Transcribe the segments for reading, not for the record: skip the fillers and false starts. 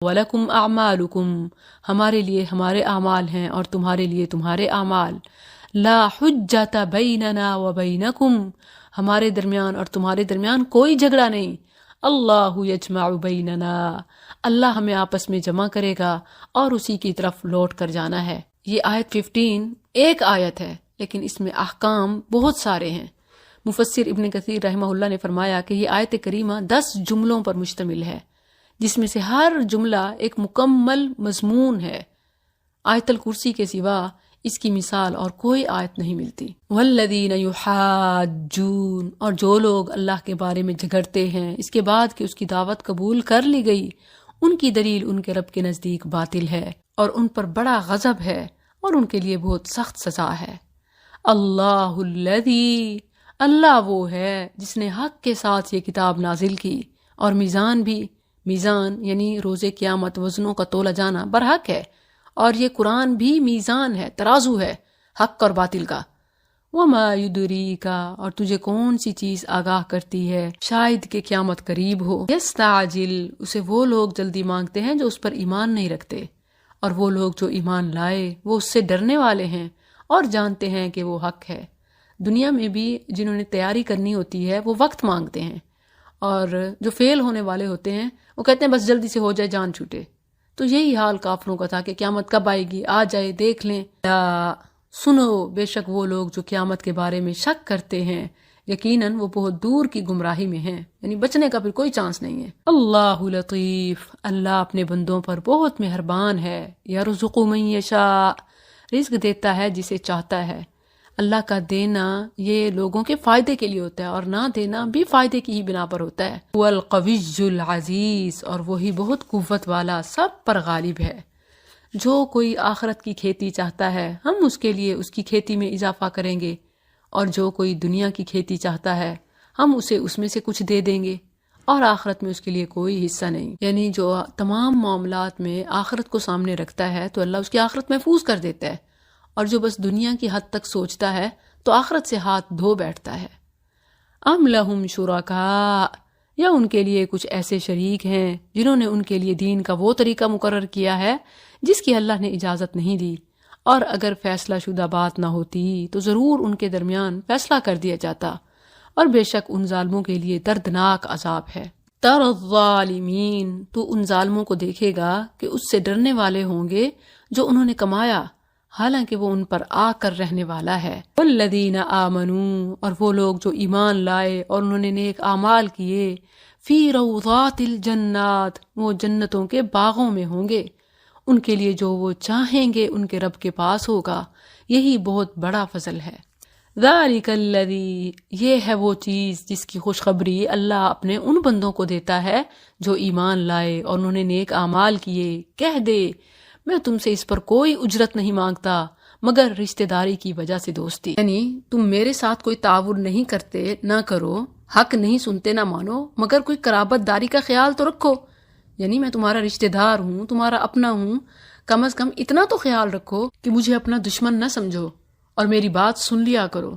وَلَكُمْ أَعْمَالُكُمْ، ہمارے لیے ہمارے اعمال ہیں اور تمہارے لیے تمہارے اعمال. لا حجۃ بیننا وبینکم، ہمارے درمیان اور تمہارے درمیان کوئی جھگڑا نہیں. اللہ یجمع بیننا، اللہ ہمیں آپس میں جمع کرے گا اور اسی کی طرف لوٹ کر جانا ہے. یہ آیت 15 ایک آیت ہے لیکن اس میں احکام بہت سارے ہیں. مفسر ابن کثیر رحمہ اللہ نے فرمایا کہ یہ آیت کریمہ 10 جملوں پر مشتمل ہے جس میں سے ہر جملہ ایک مکمل مضمون ہے. آیت الکرسی کے سوا اس کی مثال اور کوئی آیت نہیں ملتی. والذین یحاجون، اور جو لوگ اللہ کے بارے میں جھگڑتے ہیں اس کے بعد کہ اس کی دعوت قبول کر لی گئی، ان کی دلیل ان کے رب کے نزدیک باطل ہے اور ان پر بڑا غضب ہے اور ان کے لیے بہت سخت سزا ہے. اللہ الذی، اللہ وہ ہے جس نے حق کے ساتھ یہ کتاب نازل کی اور میزان بھی، میزان یعنی روز قیامت وزنوں کا تولا جانا برحق ہے، اور یہ قرآن بھی میزان ہے، ترازو ہے حق اور باطل کا. وما یدریک، اور تجھے کون سی چیز آگاہ کرتی ہے شاید کہ قیامت قریب ہو. یستعجل، اسے وہ لوگ جلدی مانگتے ہیں جو اس پر ایمان نہیں رکھتے، اور وہ لوگ جو ایمان لائے وہ اس سے ڈرنے والے ہیں اور جانتے ہیں کہ وہ حق ہے. دنیا میں بھی جنہوں نے تیاری کرنی ہوتی ہے وہ وقت مانگتے ہیں، اور جو فیل ہونے والے ہوتے ہیں وہ کہتے ہیں بس جلدی سے ہو جائے جان چھوٹے. تو یہی حال کافروں کا تھا کہ قیامت کب آئے گی، آ جائے دیکھ لیں. سنو، بے شک وہ لوگ جو قیامت کے بارے میں شک کرتے ہیں یقیناً وہ بہت دور کی گمراہی میں ہیں، یعنی بچنے کا پھر کوئی چانس نہیں ہے. اللہ لطیف، اللہ اپنے بندوں پر بہت مہربان ہے. یرزق من یشاء، رزق دیتا ہے جسے چاہتا ہے. اللہ کا دینا یہ لوگوں کے فائدے کے لیے ہوتا ہے اور نہ دینا بھی فائدے کی ہی بنا پر ہوتا ہے. والقوی العزیز، اور وہی بہت قوت والا سب پر غالب ہے. جو کوئی آخرت کی کھیتی چاہتا ہے ہم اس کے لیے اس کی کھیتی میں اضافہ کریں گے، اور جو کوئی دنیا کی کھیتی چاہتا ہے ہم اسے اس میں سے کچھ دے دیں گے، اور آخرت میں اس کے لیے کوئی حصہ نہیں. یعنی جو تمام معاملات میں آخرت کو سامنے رکھتا ہے تو اللہ اس کی آخرت محفوظ کر دیتا ہے، اور جو بس دنیا کی حد تک سوچتا ہے تو آخرت سے ہاتھ دھو بیٹھتا ہے. ام لہم شرکاء، یا ان کے لیے کچھ ایسے شریک ہیں جنہوں نے ان کے لیے دین کا وہ طریقہ مقرر کیا ہے جس کی اللہ نے اجازت نہیں دی، اور اگر فیصلہ شدہ بات نہ ہوتی تو ضرور ان کے درمیان فیصلہ کر دیا جاتا، اور بے شک ان ظالموں کے لیے دردناک عذاب ہے. تر الظالمین، تو ان ظالموں کو دیکھے گا کہ اس سے ڈرنے والے ہوں گے جو انہوں نے کمایا حالانکہ وہ ان پر آ کر رہنے والا ہے. والذین آمنوا، اور وہ لوگ جو ایمان لائے اور انہوں نے نیک اعمال کیے، فی روضات الجنات، وہ جنتوں کے باغوں میں ہوں گے، ان کے لیے جو وہ چاہیں گے ان کے رب کے پاس ہوگا، یہی بہت بڑا فضل ہے. ذالک الذی، یہ ہے وہ چیز جس کی خوشخبری اللہ اپنے ان بندوں کو دیتا ہے جو ایمان لائے اور انہوں نے نیک اعمال کیے. کہہ دے میں تم سے اس پر کوئی اجرت نہیں مانگتا مگر رشتہ داری کی وجہ سے دوستی. یعنی تم میرے ساتھ کوئی تعاون نہیں کرتے نہ کرو، حق نہیں سنتے نہ مانو، مگر کوئی قرابت داری کا خیال تو رکھو. یعنی میں تمہارا رشتہ دار ہوں، تمہارا اپنا ہوں، کم از کم اتنا تو خیال رکھو کہ مجھے اپنا دشمن نہ سمجھو اور میری بات سن لیا کرو،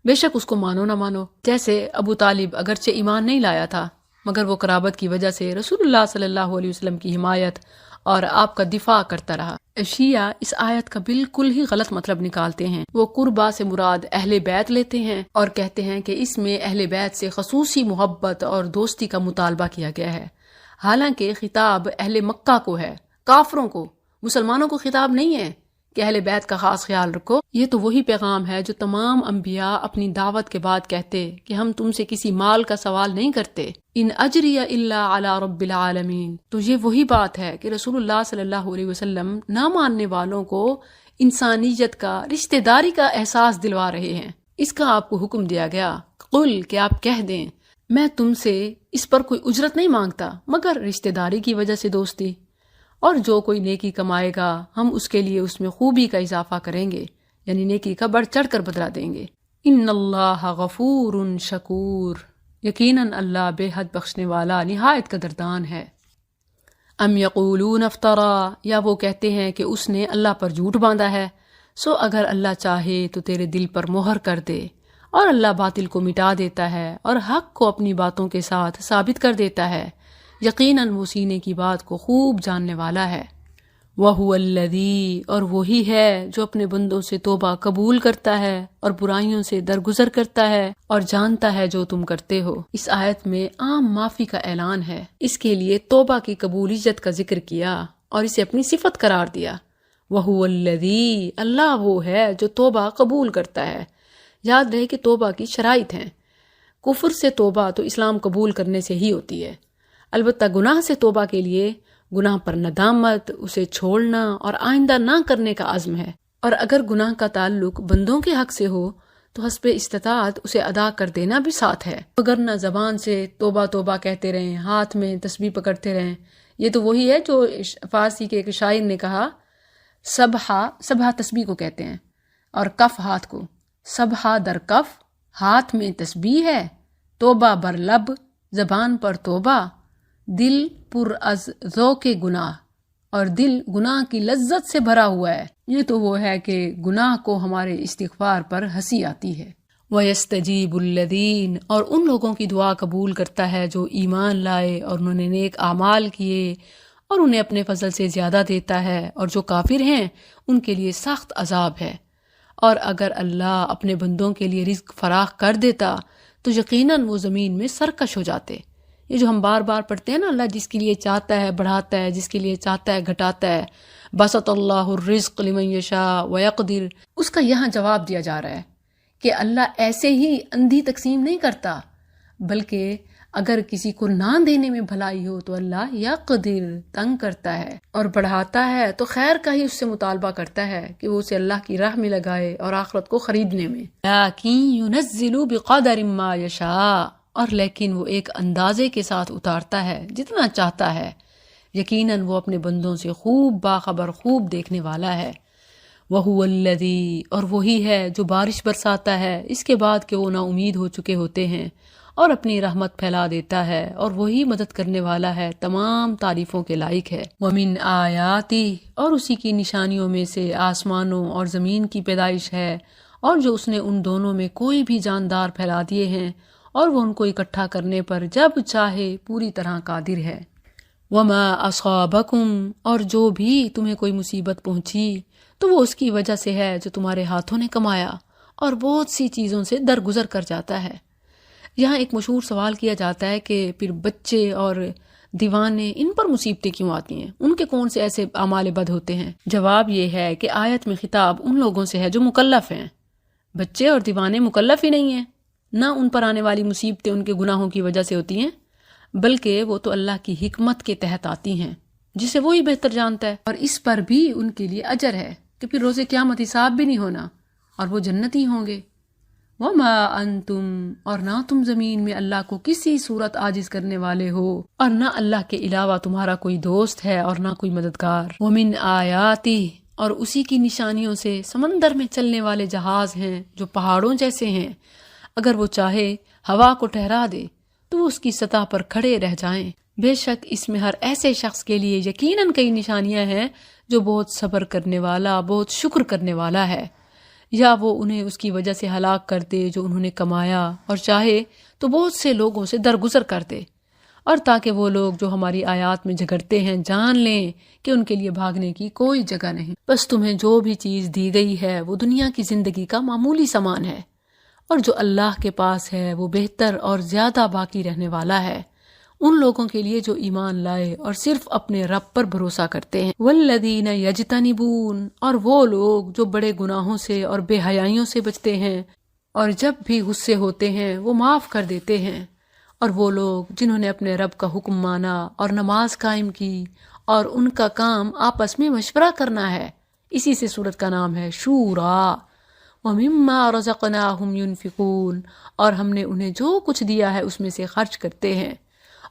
بے شک اس کو مانو نہ مانو. جیسے ابو طالب اگرچہ ایمان نہیں لایا تھا مگر وہ قرابت کی وجہ سے رسول اللہ صلی اللہ علیہ وسلم کی حمایت اور آپ کا دفاع کرتا رہا. شیعہ اس آیت کا بالکل ہی غلط مطلب نکالتے ہیں. وہ قربا سے مراد اہل بیت لیتے ہیں اور کہتے ہیں کہ اس میں اہل بیت سے خصوصی محبت اور دوستی کا مطالبہ کیا گیا ہے، حالانکہ خطاب اہل مکہ کو ہے، کافروں کو، مسلمانوں کو خطاب نہیں ہے کہ اہل بیت کا خاص خیال رکھو. یہ تو وہی پیغام ہے جو تمام انبیاء اپنی دعوت کے بعد کہتے کہ ہم تم سے کسی مال کا سوال نہیں کرتے، ان اجری الا علی رب العالمین. تو یہ وہی بات ہے کہ رسول اللہ صلی اللہ علیہ وسلم نہ ماننے والوں کو انسانیت کا، رشتہ داری کا احساس دلوا رہے ہیں. اس کا آپ کو حکم دیا گیا، قل، کہ آپ کہہ دیں میں تم سے اس پر کوئی اجرت نہیں مانگتا مگر رشتہ داری کی وجہ سے دوستی، اور جو کوئی نیکی کمائے گا ہم اس کے لیے اس میں خوبی کا اضافہ کریں گے، یعنی نیکی کا بڑھ چڑھ کر بدلہ دیں گے. ان اللہ غفور شکور، یقیناً اللہ بے حد بخشنے والا نہایت قدردان ہے. ام یقولون افطرا، یا وہ کہتے ہیں کہ اس نے اللہ پر جھوٹ باندھا ہے، سو اگر اللہ چاہے تو تیرے دل پر مہر کر دے، اور اللہ باطل کو مٹا دیتا ہے اور حق کو اپنی باتوں کے ساتھ ثابت کر دیتا ہے. یقیناً وہ سینے کی بات کو خوب جاننے والا ہے۔ وَهُوَ الَّذِي، اور وہی ہے جو اپنے بندوں سے توبہ قبول کرتا ہے اور برائیوں سے درگزر کرتا ہے اور جانتا ہے جو تم کرتے ہو۔ اس آیت میں عام معافی کا اعلان ہے، اس کے لیے توبہ کی قبولیت کا ذکر کیا اور اسے اپنی صفت قرار دیا۔ وَهُوَ الَّذِي، اللہ وہ ہے جو توبہ قبول کرتا ہے۔ یاد رہے کہ توبہ کی شرائط ہیں۔ کفر سے توبہ تو اسلام قبول کرنے سے ہی ہوتی ہے، البتہ گناہ سے توبہ کے لیے گناہ پر ندامت، اسے چھوڑنا اور آئندہ نہ کرنے کا عزم ہے، اور اگر گناہ کا تعلق بندوں کے حق سے ہو تو حسب استطاعت اسے ادا کر دینا بھی ساتھ ہے، اگر نہ زبان سے توبہ توبہ کہتے رہیں، ہاتھ میں تسبیح پکڑتے رہیں۔ یہ تو وہی ہے جو فارسی کے ایک شاعر نے کہا، سبحہ تسبیح کو کہتے ہیں اور کف ہاتھ کو، سبحہ در کف، ہاتھ میں تسبیح ہے، توبہ بر لب، زبان پر توبہ، دل پر از ذوق گناہ، اور دل گناہ کی لذت سے بھرا ہوا ہے۔ یہ تو وہ ہے کہ گناہ کو ہمارے استغفار پر ہنسی آتی ہے۔ وَيَسْتَجِيبُ الَّذِينَ، اور ان لوگوں کی دعا قبول کرتا ہے جو ایمان لائے اور انہوں نے نیک اعمال کیے، اور انہیں اپنے فضل سے زیادہ دیتا ہے، اور جو کافر ہیں ان کے لیے سخت عذاب ہے۔ اور اگر اللہ اپنے بندوں کے لیے رزق فراخ کر دیتا تو یقیناً وہ زمین میں سرکش ہو جاتے۔ یہ جو ہم بار بار پڑھتے ہیں نا، اللہ جس کے لیے چاہتا ہے بڑھاتا ہے، جس کے لیے چاہتا ہے گھٹاتا ہے، بسط اللہ الرزق لمن یشاء ویقدر، اس کا یہاں جواب دیا جا رہا ہے کہ اللہ ایسے ہی اندھی تقسیم نہیں کرتا، بلکہ اگر کسی کو نہ دینے میں بھلائی ہو تو اللہ یقدر، تنگ کرتا ہے، اور بڑھاتا ہے تو خیر کا ہی اس سے مطالبہ کرتا ہے کہ وہ اسے اللہ کی راہ میں لگائے اور آخرت کو خریدنے میں۔ لیکن ینزل بقدر ما یشاء، اور لیکن وہ ایک اندازے کے ساتھ اتارتا ہے جتنا چاہتا ہے، یقیناً وہ اپنے بندوں سے خوب باخبر، خوب دیکھنے والا ہے۔ وَهُوَ الَّذِي، اور وہی ہے جو بارش برساتا ہے اس کے بعد کہ وہ نا امید ہو چکے ہوتے ہیں، اور اپنی رحمت پھیلا دیتا ہے، اور وہی مدد کرنے والا ہے، تمام تعریفوں کے لائق ہے۔ وَمِنْ آیَاتِهِ، اور اسی کی نشانیوں میں سے آسمانوں اور زمین کی پیدائش ہے، اور جو اس نے ان دونوں میں کوئی بھی جاندار پھیلا دیے ہیں، اور وہ ان کو اکٹھا کرنے پر جب چاہے پوری طرح قادر ہے۔ وَمَا أَصَابَكُمْ، اور جو بھی تمہیں کوئی مصیبت پہنچی تو وہ اس کی وجہ سے ہے جو تمہارے ہاتھوں نے کمایا، اور بہت سی چیزوں سے درگزر کر جاتا ہے۔ یہاں ایک مشہور سوال کیا جاتا ہے کہ پھر بچے اور دیوانے ان پر مصیبتیں کیوں آتی ہیں، ان کے کون سے ایسے اعمال بد ہوتے ہیں؟ جواب یہ ہے کہ آیت میں خطاب ان لوگوں سے ہے جو مکلف ہیں۔ بچے اور دیوانے مکلف ہی نہیں ہیں، نہ ان پر آنے والی مصیبتیں ان کے گناہوں کی وجہ سے ہوتی ہیں، بلکہ وہ تو اللہ کی حکمت کے تحت آتی ہیں جسے وہی بہتر جانتا ہے، اور اس پر بھی ان کے لیے اجر ہے کہ پھر روز قیامت حساب بھی نہیں ہونا اور وہ جنتی ہوں گے۔ وَمَا أَنْتُمْ، اور نہ تم زمین میں اللہ کو کسی صورت عاجز کرنے والے ہو، اور نہ اللہ کے علاوہ تمہارا کوئی دوست ہے اور نہ کوئی مددگار۔ وَمِنْ آیَاتِهِ، اور اسی کی نشانیوں سے سمندر میں چلنے والے جہاز ہیں جو پہاڑوں جیسے ہیں، اگر وہ چاہے ہوا کو ٹھہرا دے تو وہ اس کی سطح پر کھڑے رہ جائیں۔ بے شک اس میں ہر ایسے شخص کے لیے یقیناً کئی نشانیاں ہیں جو بہت صبر کرنے والا، بہت شکر کرنے والا ہے، یا وہ انہیں اس کی وجہ سے ہلاک کر دے جو انہوں نے کمایا، اور چاہے تو بہت سے لوگوں سے درگزر کر دے، اور تاکہ وہ لوگ جو ہماری آیات میں جھگڑتے ہیں جان لیں کہ ان کے لیے بھاگنے کی کوئی جگہ نہیں۔ بس تمہیں جو بھی چیز دی گئی ہے وہ دنیا کی زندگی کا معمولی سامان ہے، اور جو اللہ کے پاس ہے وہ بہتر اور زیادہ باقی رہنے والا ہے ان لوگوں کے لیے جو ایمان لائے اور صرف اپنے رب پر بھروسہ کرتے ہیں۔ والذین یجتنبون، اور وہ لوگ جو بڑے گناہوں سے اور بے حیائیوں سے بچتے ہیں، اور جب بھی غصے ہوتے ہیں وہ معاف کر دیتے ہیں، اور وہ لوگ جنہوں نے اپنے رب کا حکم مانا اور نماز قائم کی، اور ان کا کام آپس میں مشورہ کرنا ہے، اسی سے سورت کا نام ہے شورا۔ وَمِمَّا رَزَقْنَاهُمْ يُنْفِقُونَ، اور ہم نے انہیں جو کچھ دیا ہے اس میں سے خرچ کرتے ہیں،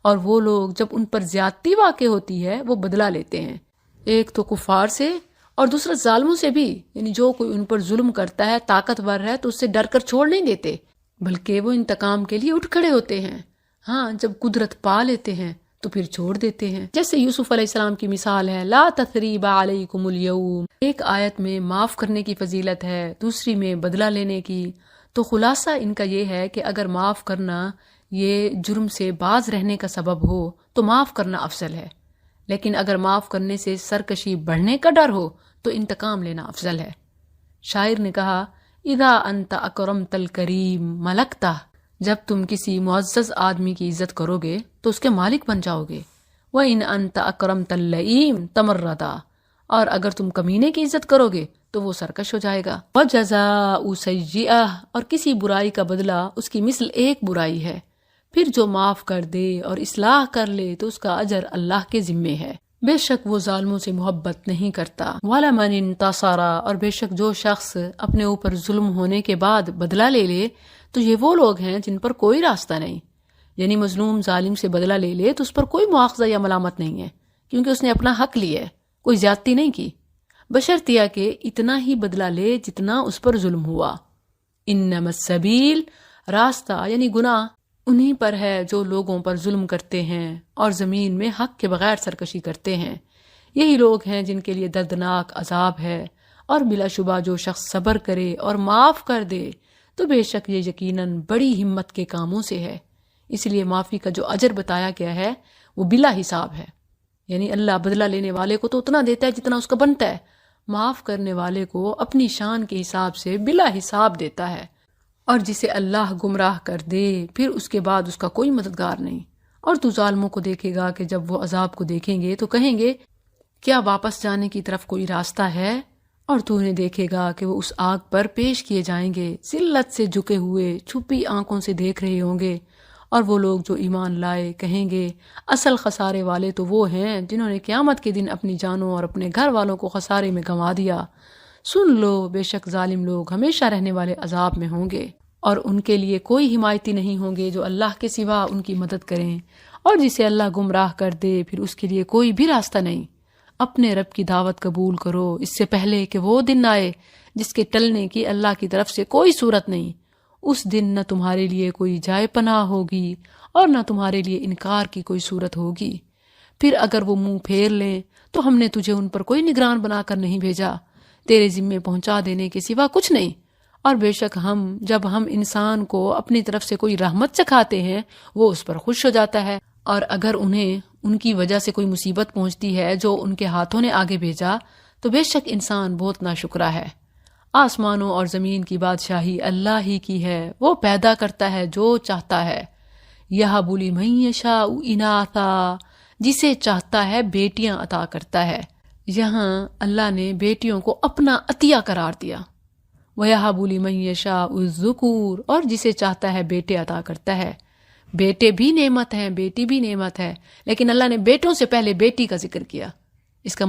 اور وہ لوگ جب ان پر زیادتی واقع ہوتی ہے وہ بدلہ لیتے ہیں، ایک تو کفار سے اور دوسرا ظالموں سے بھی، یعنی جو کوئی ان پر ظلم کرتا ہے، طاقتور ہے تو اس سے ڈر کر چھوڑ نہیں دیتے، بلکہ وہ انتقام کے لیے اٹھ کھڑے ہوتے ہیں۔ ہاں، جب قدرت پا لیتے ہیں تو پھر چھوڑ دیتے ہیں، جیسے یوسف علیہ السلام کی مثال ہے، لا تثریب علیکم اليوم، ایک آیت میں معاف کرنے کی فضیلت ہے، دوسری میں بدلہ لینے کی۔ تو خلاصہ ان کا یہ ہے کہ اگر معاف کرنا یہ جرم سے باز رہنے کا سبب ہو تو معاف کرنا افضل ہے، لیکن اگر معاف کرنے سے سرکشی بڑھنے کا ڈر ہو تو انتقام لینا افضل ہے۔ شاعر نے کہا اذا انت اکرمت الکریم ملکتہ، جب تم کسی معزز آدمی کی عزت کرو گے تو اس کے مالک بن جاؤ گے۔ وَإِنْ أَنْتَ أَكْرَمْتَ اللَّئِيمَ تَمَرَّدَا، اور اگر تم کمینے کی عزت کرو گے تو وہ سرکش ہو جائے گا۔ وَجَزَاءُ سَيِّئَةٍ، اور کسی برائی کا بدلہ اس کی مثل ایک برائی ہے، پھر جو معاف کر دے اور اصلاح کر لے تو اس کا اجر اللہ کے ذمے ہے، بے شک وہ ظالموں سے محبت نہیں کرتا۔ وَلَمَنِ انتَصَرَ، اور بے شک جو شخص اپنے اوپر ظلم ہونے کے بعد بدلہ لے لے تو یہ وہ لوگ ہیں جن پر کوئی راستہ نہیں، یعنی مظلوم ظالم سے بدلہ لے لے تو اس پر کوئی مواخذہ یا ملامت نہیں ہے، کیونکہ اس نے اپنا حق لیا ہے، کوئی زیادتی نہیں کی، بشرطیہ کہ اتنا ہی بدلہ لے جتنا اس پر ظلم ہوا۔ انما السبیل، راستہ یعنی گناہ انہی پر ہے جو لوگوں پر ظلم کرتے ہیں اور زمین میں حق کے بغیر سرکشی کرتے ہیں، یہی لوگ ہیں جن کے لیے دردناک عذاب ہے، اور بلا شبہ جو شخص صبر کرے اور معاف کر دے تو بے شک یہ یقیناً بڑی ہمت کے کاموں سے ہے۔ اس لیے معافی کا جو اجر بتایا گیا ہے وہ بلا حساب ہے، یعنی اللہ بدلہ لینے والے کو تو اتنا دیتا ہے جتنا اس کا بنتا ہے، معاف کرنے والے کو اپنی شان کے حساب سے بلا حساب دیتا ہے، اور جسے اللہ گمراہ کر دے پھر اس کے بعد اس کا کوئی مددگار نہیں۔ اور تو ظالموں کو دیکھے گا کہ جب وہ عذاب کو دیکھیں گے تو کہیں گے کیا واپس جانے کی طرف کوئی راستہ ہے، اور تو انہیں دیکھے گا کہ وہ اس آگ پر پیش کیے جائیں گے، ذلت سے جھکے ہوئے چھپی آنکھوں سے دیکھ رہے ہوں گے، اور وہ لوگ جو ایمان لائے کہیں گے اصل خسارے والے تو وہ ہیں جنہوں نے قیامت کے دن اپنی جانوں اور اپنے گھر والوں کو خسارے میں گنوا دیا۔ سن لو، بے شک ظالم لوگ ہمیشہ رہنے والے عذاب میں ہوں گے، اور ان کے لیے کوئی حمایتی نہیں ہوں گے جو اللہ کے سوا ان کی مدد کریں، اور جسے اللہ گمراہ کر دے پھر اس کے لیے کوئی بھی راستہ نہیں۔ اپنے رب کی دعوت قبول کرو اس سے پہلے کہ وہ دن آئے جس کے ٹلنے کی اللہ کی طرف سے کوئی صورت نہیں۔ اس دن نہ تمہارے لیے کوئی جائے پناہ ہوگی اور نہ تمہارے لیے انکار کی کوئی صورت ہوگی۔ پھر اگر وہ منہ پھیر لیں تو ہم نے تجھے ان پر کوئی نگران بنا کر نہیں بھیجا، تیرے ذمے پہنچا دینے کے سوا کچھ نہیں۔ اور بے شک جب ہم انسان کو اپنی طرف سے کوئی رحمت چکھاتے ہیں وہ اس پر خوش ہو جاتا ہے، اور اگر انہیں ان کی وجہ سے کوئی مصیبت پہنچتی ہے جو ان کے ہاتھوں نے آگے بھیجا تو بے شک انسان بہت ناشکرا ہے۔ آسمانوں اور زمین کی بادشاہی اللہ ہی کی ہے، وہ پیدا کرتا ہے جو چاہتا ہے۔ یَہَبُ لِمَن یَشَاءُ إِنَاثًا، جسے چاہتا ہے بیٹیاں عطا کرتا ہے۔ یہاں اللہ نے بیٹیوں کو اپنا عطیہ قرار دیا۔ وَيَهَبُ لِمَن يَشَاءُ الذُّكُورَ، اور جسے چاہتا ہے بیٹے عطا کرتا ہے۔ بیٹے بھی نعمت ہیں، بیٹی بھی نعمت ہے، لیکن اللہ نے بیٹوں سے پہلے بیٹی کا ذکر کیا۔ اس کا